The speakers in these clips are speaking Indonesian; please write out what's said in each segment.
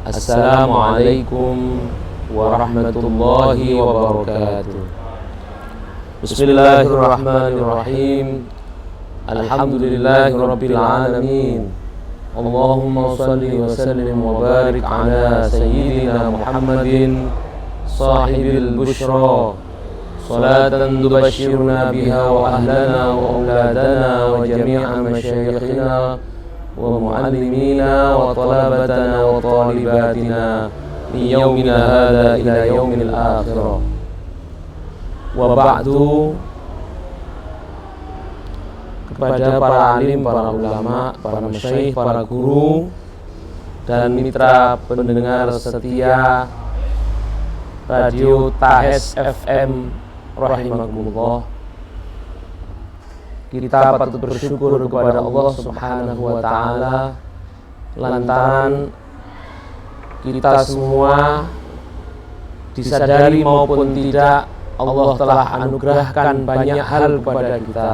Assalamualaikum warahmatullahi wabarakatuh. Bismillahirrahmanirrahim. Alhamdulillahirabbil alamin. Allahumma shalli wa sallim wa barik ala sayyidina Muhammadin sahibil bushra. Salatan tubashshiruna biha wa ahlana wa auladana wa jami'a masyayikhina wa muallimina wa talabatana wa talibatina min yaumina hadha ila yaumil akhirah. Wa ba'du. Kepada para alim, para ulama, para masyayikh, para guru dan mitra pendengar setia Radio Tahes FM rahimakumullah, kita patut bersyukur kepada Allah Subhanahu wa taala lantaran kita semua, disadari maupun tidak, Allah telah anugerahkan banyak hal kepada kita.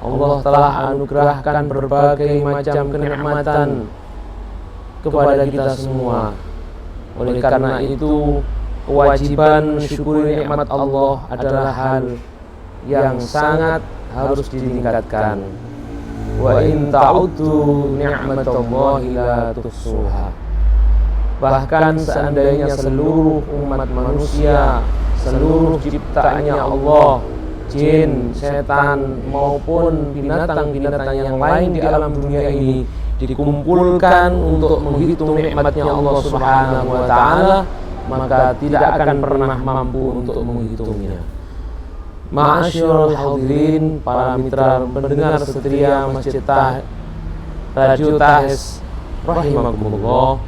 Allah telah anugerahkan berbagai macam kenikmatan kepada kita semua. Oleh karena itu, kewajiban mensyukuri nikmat Allah adalah hal yang sangat harus ditingkatkan. Wa in ta'uddu ni'matallahi la tuhsuha. Bahkan seandainya seluruh umat manusia, seluruh ciptaannya Allah, jin, setan maupun binatang-binatang yang lain di alam dunia ini dikumpulkan untuk menghitung nikmatnya Allah Subhanahu wa taala, maka tidak akan pernah mampu untuk menghitungnya. Ma'asyiral hadirin, para mitra pendengar setia Masjid Radio Tahes rahimakumullah.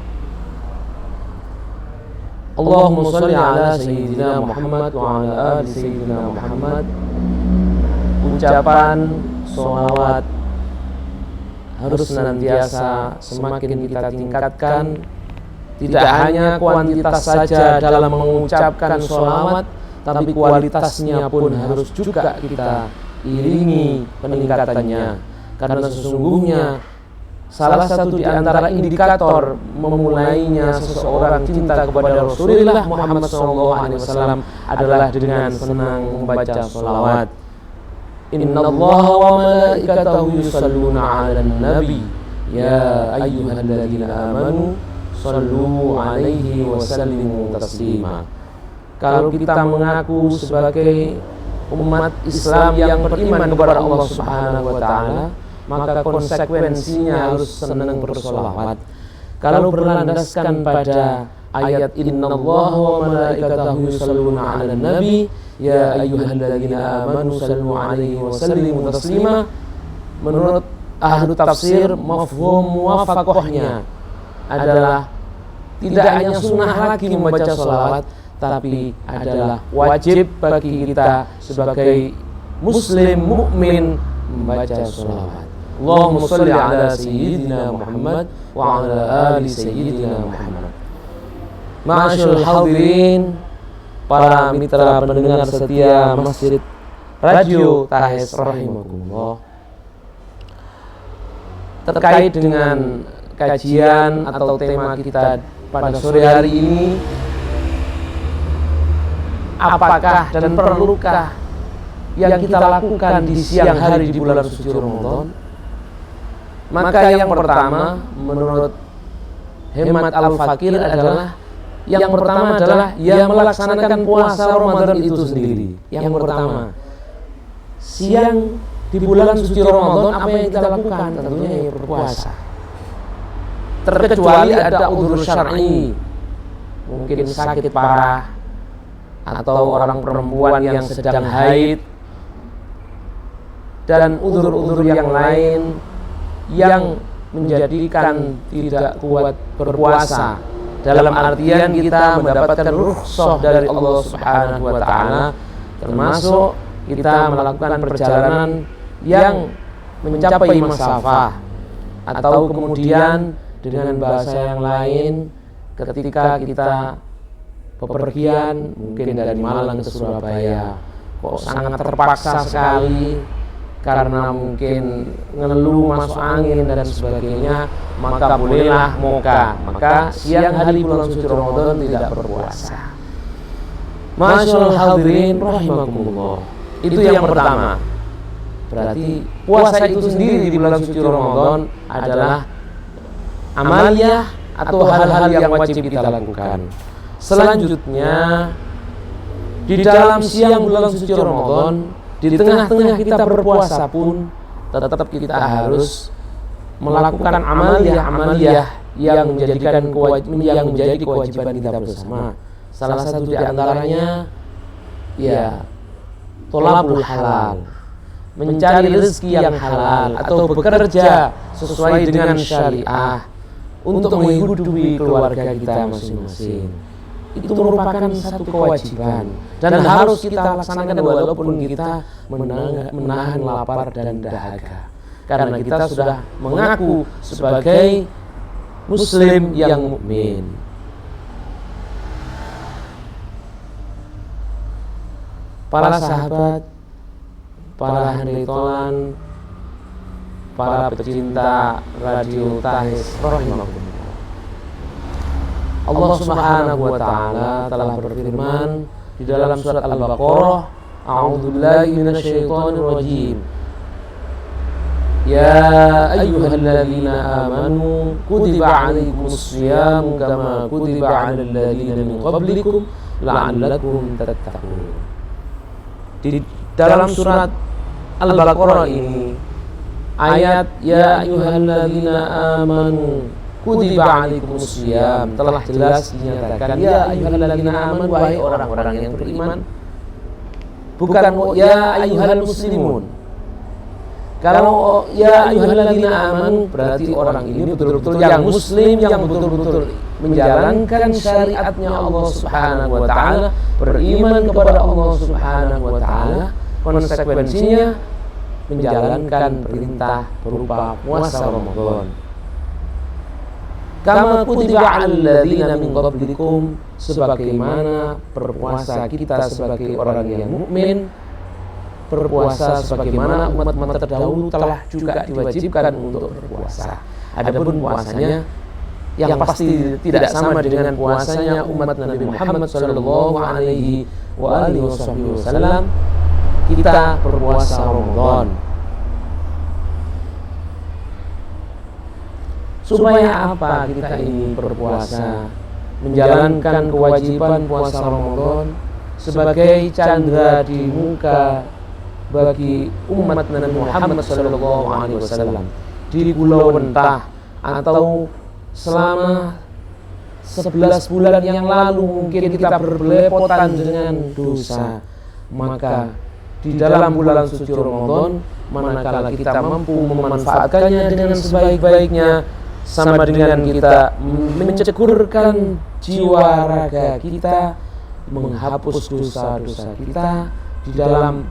Allahumma shalli ala sayyidina Muhammad wa ala ali sayyidina Muhammad. Ucapan sholawat harus senantiasa semakin kita tingkatkan, tidak hanya kuantitas saja dalam mengucapkan sholawat, tapi kualitasnya pun harus juga kita iringi peningkatannya. Karena sesungguhnya salah satu di antara indikator memulainya seseorang cinta kepada Rasulullah Muhammad SAW adalah dengan senang membaca sholawat. Innallaha wa malaikatahu yusalluna 'alan nabi ya ayyuhalladzina amanu shallu 'alaihi wa sallimu taslima. Kalau kita mengaku sebagai umat Islam yang beriman kepada Allah Subhanahu wa taala, maka konsekuensinya harus senang bersolawat. Kalau berlandaskan pada ayat innallaha wa malaikatahu yusalluna 'alan nabi ya ayyuhalladzina amanu sallu 'alaihi wa sallimu taslima, menurut ahlu tafsir mafhum muwafaqahnya adalah tidak hanya sunnah lagi membaca sholawat, tapi adalah wajib bagi kita sebagai muslim mukmin membaca sholawat. Allahumma shalli ala sayyidina Muhammad wa ala ali sayyidina Muhammad. Ma'asyiral hadirin, para mitra pendengar setia Masjid Radio Tahes rahimakumullah. Terkait dengan kajian atau tema kita pada sore hari ini, apakah dan perlukah yang kita lakukan di siang hari di bulan suci Ramadan? Maka yang pertama, menurut hemat Al-Fakir adalah yang pertama adalah melaksanakan puasa Ramadan itu sendiri. Yang pertama, siang di bulan suci Ramadan apa yang kita lakukan? Tentunya berpuasa. Terkecuali ada udzur syar'i, mungkin sakit parah, atau orang perempuan yang sedang haid, dan udzur-udzur yang lain yang menjadikan tidak kuat berpuasa. Dalam artian kita mendapatkan rukhsah dari Allah Subhanahu wa taala, termasuk kita melakukan perjalanan yang mencapai masafah, atau kemudian dengan bahasa yang lain ketika kita bepergian mungkin dari Malang ke Surabaya, kok sangat terpaksa sekali karena mungkin ngeluh masuk angin dan sebagainya, maka bolehlah moka. Maka siang hari bulan suci Ramadan tidak berpuasa. Masyaallah hadirin rahimakumullah. Itu yang pertama. Berarti puasa itu sendiri di bulan suci Ramadan adalah amaliyah atau hal-hal yang wajib kita lakukan. Selanjutnya, di dalam siang bulan suci Ramadan, di tengah-tengah kita berpuasa pun tetap kita harus melakukan amaliyah yang menjadi kewajiban kita bersama. Salah satu di antaranya ya tholabul halal, mencari rezeki yang halal atau bekerja sesuai dengan syariah untuk menghidupi keluarga kita masing-masing. Itu merupakan satu kewajiban dan harus kita laksanakan walaupun kita menahan lapar dan dahaga, karena kita sudah mengaku sebagai muslim yang mukmin. Para sahabat, para handitolan, para pecinta radio Tahis rahimahumullah, Allah Subhanahu wa taala telah berfirman di dalam surat Al-Baqarah, A'udzubillahi minasyaitonir rajim. Ya ayyuhalladzina amanu kutiba 'alaikumus syiyamu kama kutiba 'alal ladzina min qablikum la'allakum tattaqun. Di dalam surat Al-Baqarah ini ayat ya ayyuhalladzina amanu kutiba 'alaikumus syiyam telah jelas dinyatakan ya ayyuhalladzina amanu, wahai orang-orang yang beriman, bukan ya ayyuhal muslimun. Kalau ya ayyuhalladzina amanu berarti orang ini betul-betul yang muslim, yang betul-betul menjalankan syariatnya Allah Subhanahu wa taala, beriman kepada Allah Subhanahu wa taala, konsekuensinya menjalankan perintah berupa puasa Ramadan. Kama kutiba 'alal ladzina min qablikum, sebagaimana berpuasa kita sebagai orang yang mukmin, berpuasa sebagaimana umat-umat terdahulu telah juga diwajibkan untuk berpuasa. Adapun puasanya yang pasti tidak sama dengan puasanya umat Nabi Muhammad sallallahu alaihi wasallam. Kita berpuasa Ramadan supaya apa? Kita ini berpuasa menjalankan kewajiban puasa Ramadan sebagai candra di muka bagi umat Nabi Muhammad sallallahu alaihi wasallam di Pulau Wentah, atau selama 11 bulan yang lalu mungkin kita berbelepotan dengan dosa. Maka di dalam bulan suci Ramadan, manakala kita mampu memanfaatkannya dengan sebaik-baiknya, sama dengan kita mencegurkan jiwa raga kita, menghapus dosa-dosa kita di dalam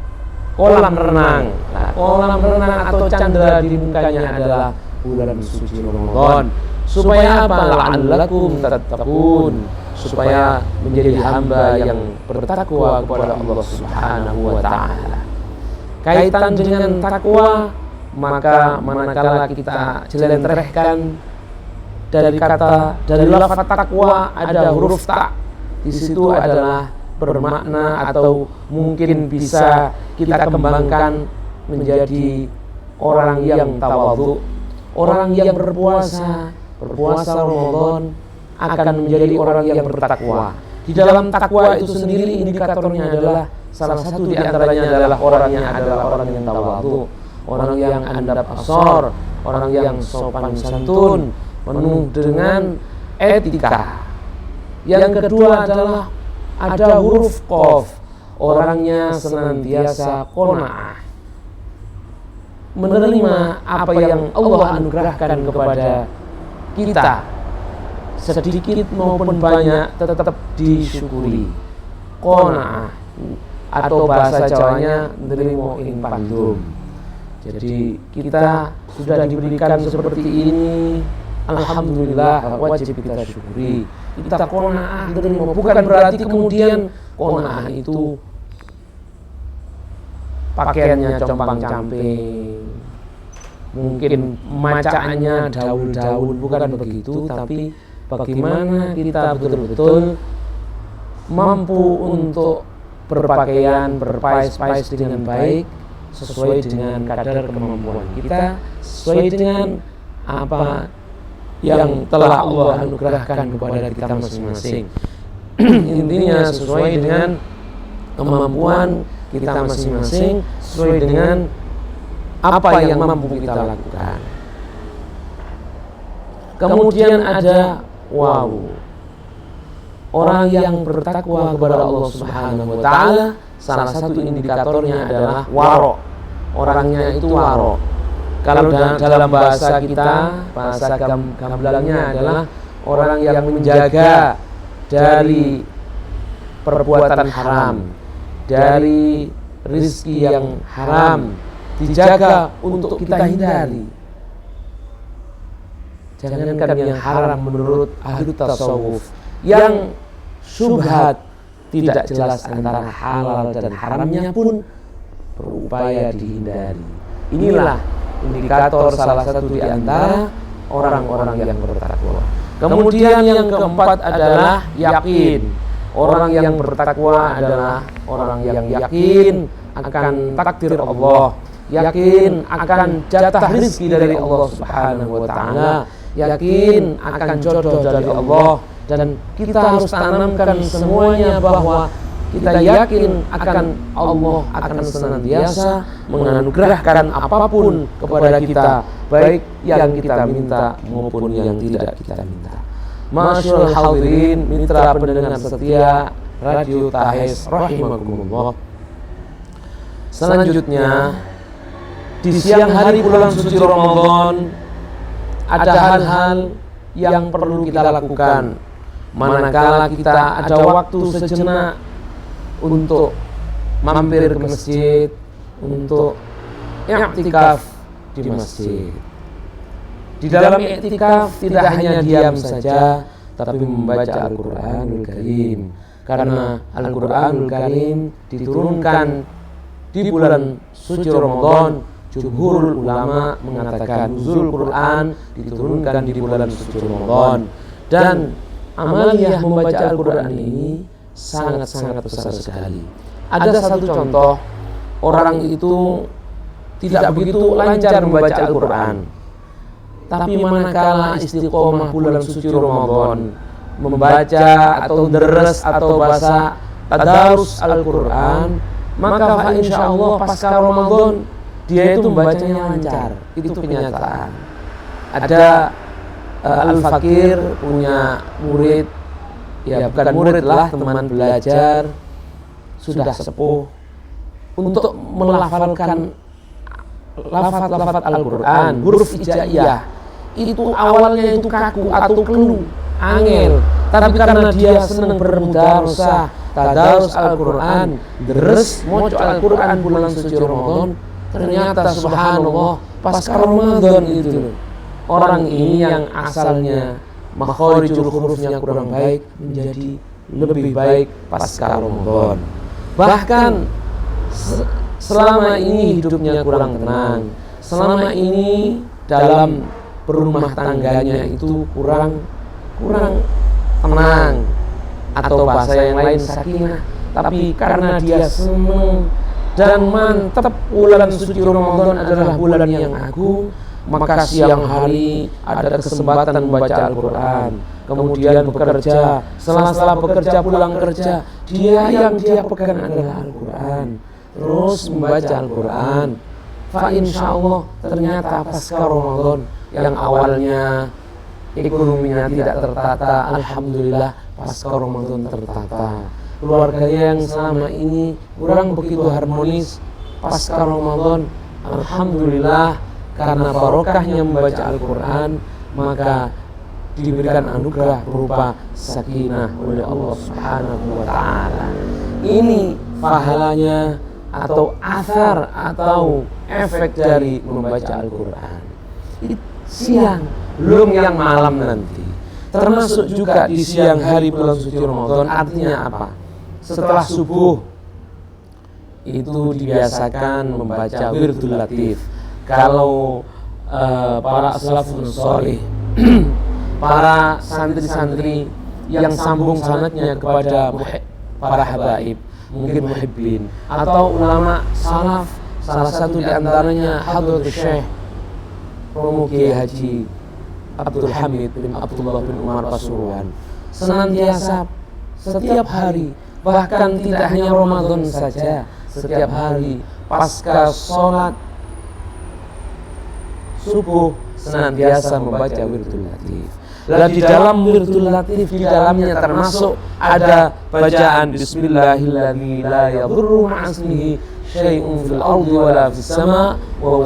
kolam renang. Nah, kolam renang atau candra di mukanya adalah bulan suci Ramadan. Supaya apa? La'allakum tattaqun, supaya menjadi hamba yang bertakwa kepada Allah Subhanahu wa taala. Kaitan dengan takwa, maka manakala kita jelentrehkan dari lafaz takwa ada huruf ta, di situ adalah bermakna atau mungkin bisa kita kembangkan menjadi orang yang tawadhu, orang yang berpuasa Ramadan akan menjadi orang yang bertakwa. Di dalam takwa itu sendiri indikatornya adalah salah satu di antaranya adalah orangnya adalah orang yang tawadhu, orang yang andap asor, orang yang sopan santun, penuh dengan etika. Yang kedua adalah ada huruf qaf, orangnya senantiasa qanaah, menerima apa yang Allah anugerahkan kepada kita, sedikit maupun banyak tetap disyukuri. Qanaah atau bahasa Jawanya nerimo ing pandum. Jadi kita sudah diberikan seperti ini, alhamdulillah, wajib kita syukuri. Kita qanaah nerimo, bukan berarti kemudian qanaah itu pakaiannya compang-camping, mungkin macaannya daun-daun, bukan begitu, tapi bagaimana kita betul-betul mampu untuk berpakaian, berpais-pais dengan baik, sesuai dengan kadar kemampuan kita, sesuai dengan apa yang telah Allah anugerahkan kepada kita masing-masing. Intinya sesuai dengan kemampuan kita masing-masing, sesuai dengan apa yang mampu kita lakukan. Kemudian ada orang yang bertakwa kepada Allah Subhanahu wa taala, salah satu indikatornya adalah waro. Orangnya itu waro. Kalau dalam bahasa kita, bahasa gamblangnya adalah orang yang menjaga dari perbuatan haram, dari rizki yang haram, dijaga untuk kita hindari. Jangankan yang haram menurut ahli tasawuf, yang syubhat tidak jelas antara halal dan haramnya pun berupaya dihindari. Inilah indikator salah satu di antara orang-orang yang bertakwa. Kemudian yang keempat adalah yakin. Orang yang bertakwa adalah orang yang yakin akan takdir Allah, yakin akan jatah rezeki dari Allah Subhanahu wa taala, yakin akan jodoh dari Allah, dan kita harus tanamkan semuanya bahwa kita yakin akan Allah akan senantiasa menganugerahkan apapun kepada kita, baik yang kita minta maupun yang tidak kita minta. Masyaallah hadirin, mitra pendengar setia Radio Tahes rahimakumullah. Selanjutnya, di siang hari bulan suci Ramadan ada hal-hal yang perlu kita lakukan manakala kita ada waktu sejenak untuk mampir ke masjid, untuk i'tikaf di masjid. Di dalam i'tikaf tidak hanya diam saja, tapi membaca Al-Qur'anul Karim. Karena Al-Qur'anul Karim diturunkan di bulan suci Ramadan. Jumhurul ulama mengatakan nuzul Quran diturunkan di bulan suci Ramadan. Dan amaliyah membaca Al-Qur'an ini sangat-sangat besar sekali. Ada satu contoh, orang itu tidak begitu lancar membaca Al-Qur'an, tapi manakala istiqomah bulan suci Ramadan, membaca atau deres atau baca tadarus Al-Qur'an, maka insyaallah pasca Ramadan dia itu membacanya lancar. Itu kenyataan. Ada Al-Fakir punya murid, ya bukan murid lah, teman belajar, sudah sepuh, untuk melafalkan lafaz-lafaz Al-Qur'an, huruf hijaiyah. Itu awalnya itu kaku atau keluh, angel, tapi karena dia senang bermudarasah, tadarus Al-Qur'an, deres moco Al-Qur'an bulan suci Ramadan, ternyata subhanallah pasca Ramadan itu orang ini yang asalnya makharijul hurufnya kurang baik menjadi lebih baik pasca Ramadan. Bahkan selama ini hidupnya kurang tenang, selama ini dalam berumah tangganya itu kurang tenang, atau bahasa yang lain sakinah. Tapi karena dia senang dan mantap bulan suci Ramadan adalah bulan yang agung, maka siang hari ada kesempatan membaca Al-Qur'an, kemudian bekerja, setelah bekerja pulang kerja, dia pegang adalah Al-Qur'an, terus membaca Al-Qur'an. Fa insyaallah ternyata pasca Ramadan yang awalnya ekonominya tidak tertata, alhamdulillah pasca Ramadan tertata. Keluarganya yang selama ini kurang begitu harmonis, pasca Ramadan alhamdulillah karena barokahnya membaca Al-Qur'an, maka diberikan anugerah berupa sakinah oleh Allah Subhanahu wa taala. Ini pahalanya atau athar atau efek dari membaca Al-Qur'an. Siang, belum yang malam nanti. Termasuk juga di siang hari bulan suci Ramadan. Artinya apa? Setelah subuh itu dibiasakan membaca wirdul latif. Kalau para salafun sholih, para santri-santri yang sambung sanadnya kepada para habaib, mungkin muhibbin, atau ulama salaf, salah satu di antaranya Hadratus Syekh Romo Kiai Haji Abdul Hamid bin Abdullah bin Umar Pasuruan, senantiasa setiap hari, bahkan tidak hanya Ramadan saja, setiap hari pasca sholat subuh senantiasa membaca wirdul latif. Dan di dalam wirdul latif, di dalamnya termasuk ada bacaan Bismillahilladzi la yadurru ma'asmihi syai'un fil ardi wala fis sama' wa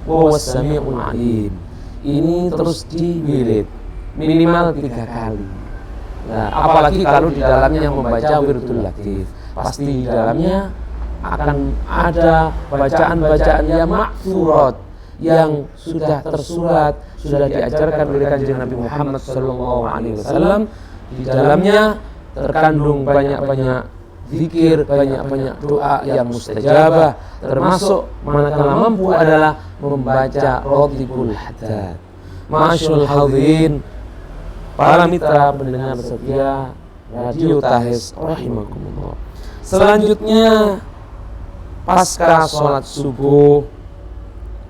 huwas sami'ul alim. Ini terus diwirid minimal 3 kali. Nah, apalagi kalau di dalamnya membaca wirdul latif, pasti di dalamnya akan ada bacaan-bacaan yang maksurat, yang sudah tersurat, sudah diajarkan oleh Kanjeng Nabi Muhammad SAW. Di dalamnya terkandung banyak-banyak zikir, banyak-banyak doa yang mustajabah, termasuk manakala mampu adalah membaca Ratibul Haddad. Ma'asyiral hadirin, para mitra pendengar setia Radio Tahes rahimakumullah. Selanjutnya pasca sholat subuh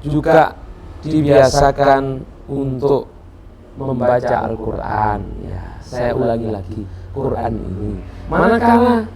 juga dibiasakan untuk membaca Al-Quran. Ya, saya ulangi lagi, Quran ini manakala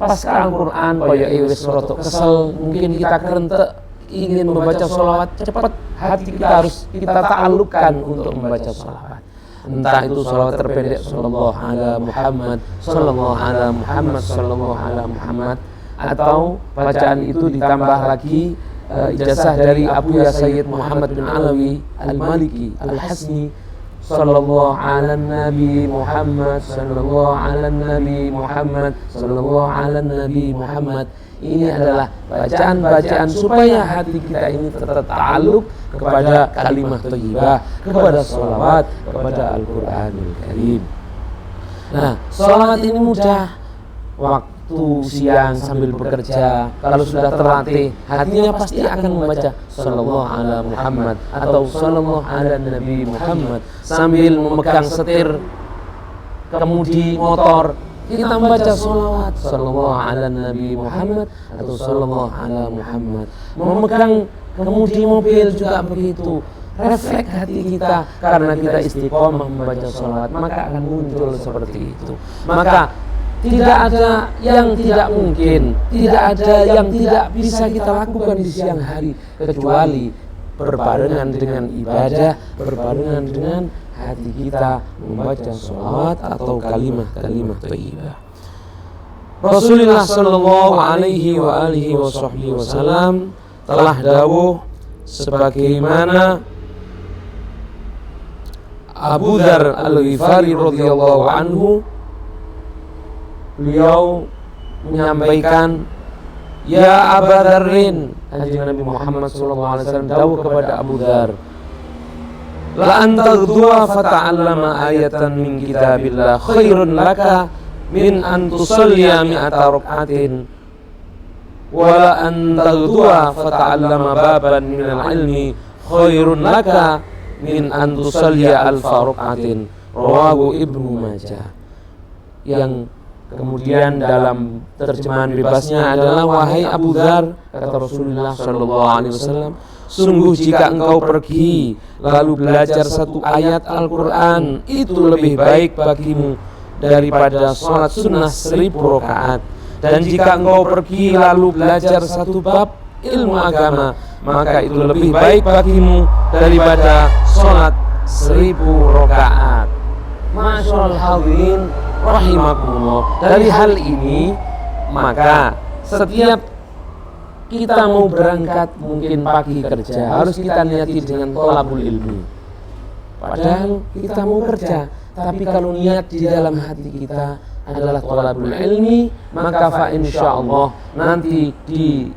pasca Al-Quran koyo wis rada kesel, mungkin kita kerentek ingin membaca sholawat cepat, hati kita harus kita ta'alluqkan untuk membaca sholawat. Entah itu sholawat terpendek sallallahu ala Muhammad, sallallahu ala Muhammad, sallallahu ala Muhammad, atau bacaan itu ditambah lagi ijazah dari Abu Ya Sayyid Muhammad bin Alawi Al-Maliki Al-Hasni, sallallahu ala Nabi Muhammad, sallallahu ala Nabi Muhammad, sallallahu ala Nabi Muhammad. Ini adalah bacaan-bacaan supaya hati kita ini tetap ta'alluq kepada kalimah thayyibah, kepada sholawat, kepada Al-Quranul Karim. Nah, sholawat ini mudah. Waktu siang sambil bekerja, kalau sudah terlatih, hatinya pasti akan membaca sallallahu ala Muhammad atau sallallahu ala Nabi Muhammad. Sambil memegang setir kemudi motor, kita membaca sholawat sallallahu ala Nabi Muhammad atau sallallahu ala Muhammad. Memegang kemudi mobil juga begitu. Refleks hati kita karena kita istiqomah membaca sholawat, maka akan muncul seperti itu. Maka tidak ada yang tidak mungkin, tidak ada yang tidak bisa kita lakukan di siang hari, kecuali berbarengan dengan ibadah, berbarengan dengan hati kita membaca sholawat atau kalimah-kalimah thayyibah. Rasulullah sallallahu alaihi wa alihi wasallam telah dawuh sebagaimana Abu Dzar Al-Ghifari radhiyallahu anhu, beliau menyampaikan, ya Abu Dzarrin, Kanjeng Nabi Muhammad SAW dawuh kepada Abu Dzar, la antaghdua fata'allama ayatan min kitabillah khairun laka min an tusalliya mi'ata rak'atin wa la antaghdua fata'allama baban min al-ilmi khairun laka min an tusalliya alfa rak'atin. Rawahu Ibnu Majah. Yang kemudian dalam terjemahan bebasnya adalah, wahai Abu Dzar, kata Rasulullah SAW, sungguh jika engkau pergi lalu belajar satu ayat Al-Quran, itu lebih baik bagimu daripada sholat sunnah 1000 rakaat. Dan jika engkau pergi lalu belajar satu bab ilmu agama, maka itu lebih baik bagimu daripada sholat 1000 rakaat. Masyaallah hadirin rahimakumullah. Dari hal ini, maka setiap kita mau berangkat mungkin pagi kerja, harus kita niati dengan thalabul ilmi. Padahal kita mau kerja, tapi kalau niat di dalam hati kita adalah thalabul ilmi, maka fa insyaallah nanti di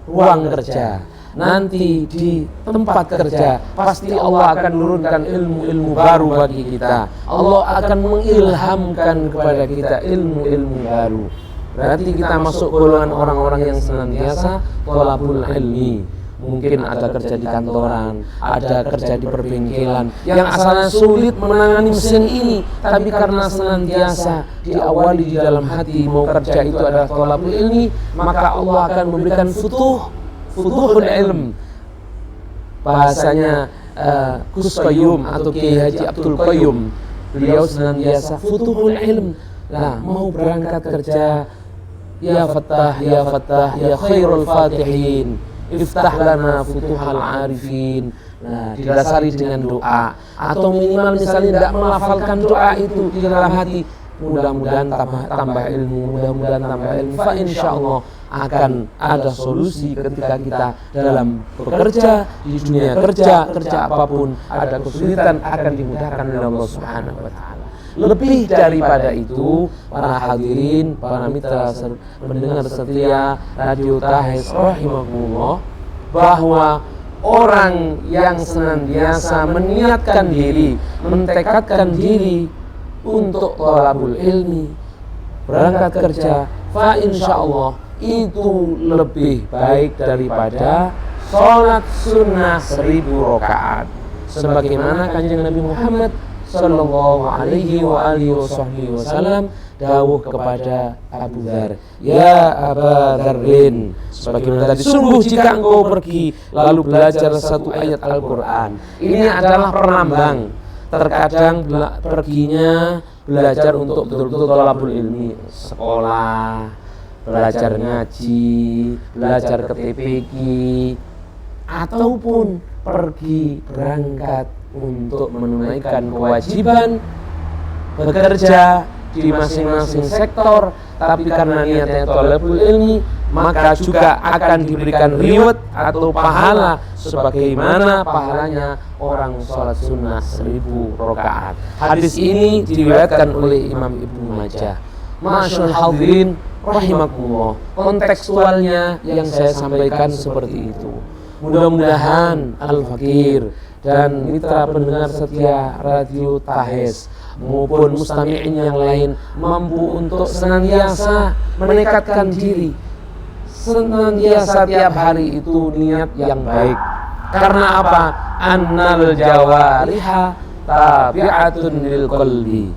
ruang kerja, nanti di tempat kerja, pasti Allah akan menurunkan ilmu-ilmu baru bagi kita. Allah akan mengilhamkan kepada kita ilmu-ilmu baru. berarti kita masuk golongan orang-orang yang senantiasa thalabul ilmi. Mungkin ada kerja di kantoran, ada kerja di perbengkelan yang asalnya sulit menangani mesin ini, tapi karena senantiasa diawali di dalam hati mau kerja itu adalah thalabul ilmi, maka Allah akan memberikan futuhul ilm. Bahasanya Gus Qayyum atau Kiai Haji Abdul Qayyum, beliau senantiasa futuhul ilm. Nah, mau berangkat kerja, ya Fattah, ya Fattah, ya khairul fatihin, iftah lana futuhal arifin. Nah, didasari dengan doa, atau minimal misalnya tidak melafalkan doa itu di dalam hati, mudah-mudahan tambah ilmu, mudah-mudahan tambah ilmu, fa insyaallah akan ada solusi ketika kita dalam bekerja di dunia kerja apapun ada kesulitan akan dimudahkan oleh Allah Subhanahu wa taala. Lebih daripada itu, para hadirin, para mitra pendengar setia Radio Tahes rahimakumullah, bahwa orang yang senantiasa meniatkan diri, mentekadkan diri untuk thalabul ilmi, berangkat kerja, fa insyaallah itu lebih baik daripada sholat sunnah 1000 rakaat. Sebagaimana kanjeng Nabi Muhammad sallallahu alaihi wa alihi wasallam dawuh kepada Abu Dzar, ya Aba Dzarrin, sebagaimana tadi, sungguh jika engkau pergi lalu belajar satu ayat Al-Quran, ini adalah penambang. Terkadang perginya belajar untuk betul-betul thalabul ilmi, sekolah, belajar ngaji, belajar ke TPQ, ataupun pergi berangkat untuk menunaikan kewajiban bekerja di masing-masing sektor, tapi karena niatnya thalabul ilmi, maka juga akan diberikan reward atau pahala sebagaimana pahalanya orang sholat sunnah 1000 rakaat. Hadis ini diriwayatkan oleh Imam Ibnu Majah. Masyaallah hadirin rahimakumullah, kontekstualnya yang saya sampaikan seperti itu. Mudah-mudahan Al-Fakir dan mitra pendengar setia Radio Tahes maupun mustami'in yang lain mampu untuk senantiasa menekadkan diri, senantiasa tiap hari itu niat yang baik. Karena apa? Annal jawariha tabi'atun lil qalbi.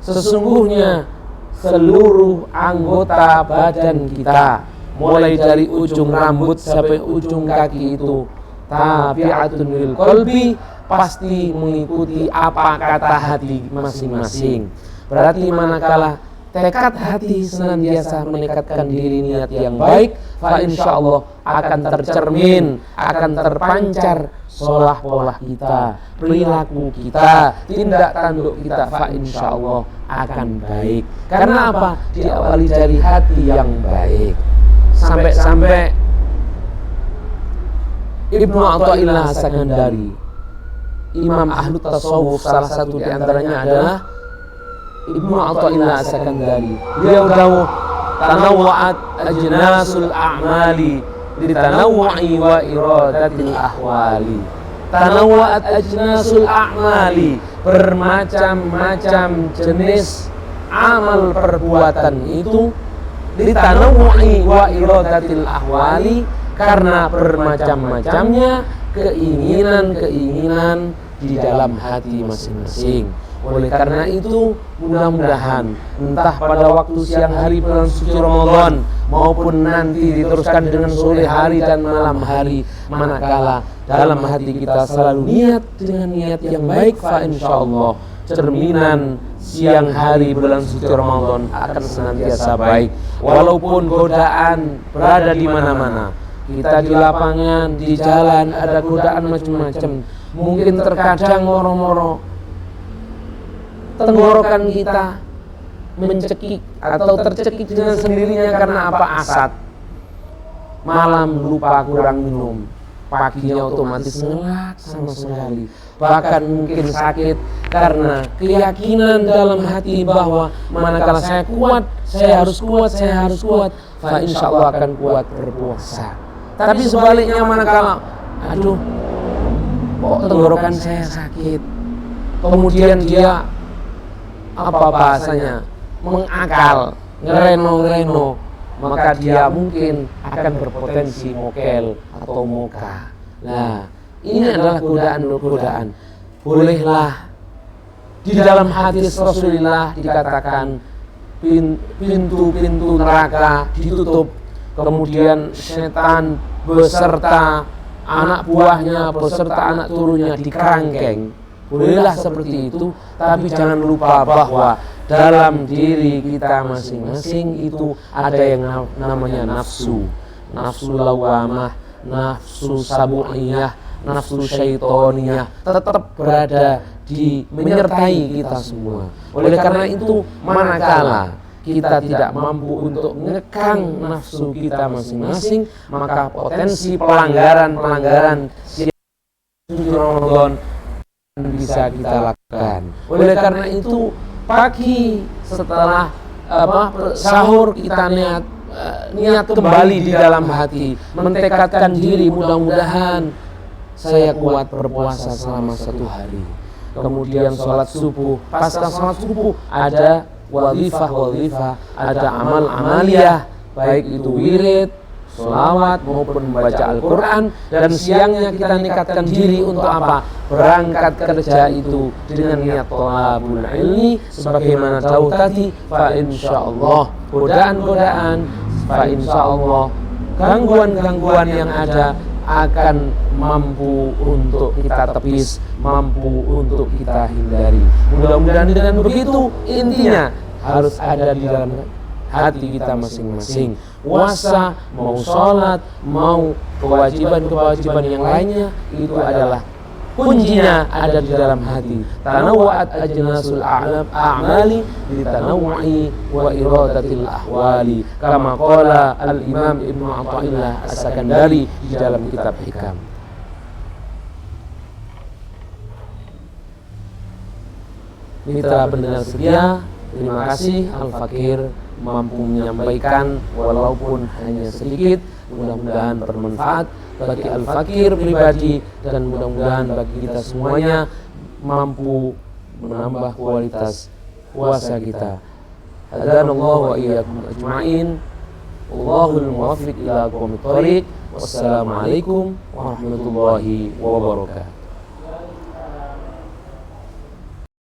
Sesungguhnya seluruh anggota badan kita, mulai dari ujung rambut sampai ujung kaki itu, tabi'atun lil qalbi, pasti mengikuti apa kata hati masing-masing. Berarti manakala tekad hati senantiasa menekadkan diri niat yang baik, fa insyaallah akan tercermin, akan terpancar solah polah kita, perilaku kita, tindak tanduk kita, fa insyaallah akan baik. Karena apa? Diawali dari hati yang baik. Sampai-sampai Ibnu Athaillah As-Sakandari, Imam Ahlu Tasawuf, salah satu di antaranya adalah Ibnu Athaillah As-Sakandari. Beliau dawuh, tanawwa'at ajnasul a'mali litanawwu'i wa iradatil ahwali. Tanawwa'at ajnasul a'mali, bermacam-macam jenis amal perbuatan itu, litanawwu'i wa iradatil ahwali, karena bermacam-macamnya keinginan-keinginan di dalam hati masing-masing. Oleh karena itu, mudah-mudahan entah pada waktu siang hari bulan suci Ramadan maupun nanti diteruskan dengan sore hari dan malam hari, manakala dalam hati kita selalu niat dengan niat yang baik, fa insyaallah cerminan siang hari bulan suci Ramadan akan senantiasa baik. Walaupun godaan berada di mana-mana, kita di lapangan, di jalan ada godaan macam-macam. Mungkin terkadang moro-moro tenggorokan kita mencekik atau tercekik dengan sendirinya karena apa? Asad. Malam lupa kurang minum, paginya otomatis ngelak sama sekali. Bahkan mungkin sakit karena keyakinan dalam hati bahwa manakala saya kuat, saya harus kuat, saya harus kuat, fa insyaallah akan kuat berpuasa. Tapi sebaliknya manakala, aduh, kok tenggorokan saya sakit, kemudian dia apa bahasanya, mengakal, ngereno-ngereno, maka dia mungkin akan berpotensi mokel atau moka. Nah, ini adalah godaan-godaan. Bolehlah di dalam hadis Rasulullah dikatakan pintu-pintu neraka ditutup, kemudian setan beserta anak buahnya beserta anak turunnya dikerangkeng. Bolehlah seperti itu, tapi jangan lupa bahwa dalam diri kita masing-masing itu ada yang namanya nafsu lawamah, nafsu sabu'iyah, nafsu syaitoniyah, tetap berada menyertai kita semua. Oleh karena itu, manakala kita tidak mampu untuk mengekang nafsu kita masing-masing, maka potensi pelanggaran suci Ramadan bisa kita lakukan. Oleh karena itu, pagi setelah sahur kita niat kembali di dalam hati, mentekadkan diri, mudah-mudahan saya kuat berpuasa selama 1 hari. Kemudian sholat subuh, pasca sholat subuh ada wadifah, ada amal-amaliyah, baik itu wirid, sholawat maupun membaca Al-Quran. Dan siangnya kita nikatkan diri untuk apa? Berangkat kerja itu dengan niat thalabul ilmi, sebagaimana jauh tadi, fa insyaallah godaan-godaan, fa insyaallah gangguan-gangguan yang ada akan mampu untuk kita tepis, mampu untuk kita hindari. Mudah-mudahan dengan begitu, intinya harus ada di dalam hati kita masing-masing. Puasa, mau sholat, mau kewajiban-kewajiban yang lainnya, itu adalah kuncinya ada di dalam hati. Tanawwa'at ajnasul a'mali li tanawwu'i wa iradatil ahwali, kama qala al-Imam Ibnu Athaillah As-Sakandari di dalam kitab Hikam. Mitra pendengar setia, terima kasih Al-Fakir mampu menyampaikan walaupun hanya sedikit. Mudah-mudahan bermanfaat bagi Al-Fakir pribadi, dan mudah-mudahan bagi kita semuanya mampu menambah kualitas puasa kita. Hadanallahu wa iyyakum ajma'in. Wallahul muwaffiq ila aqwamit thoriq. Wassalamualaikum warahmatullahi wabarakatuh.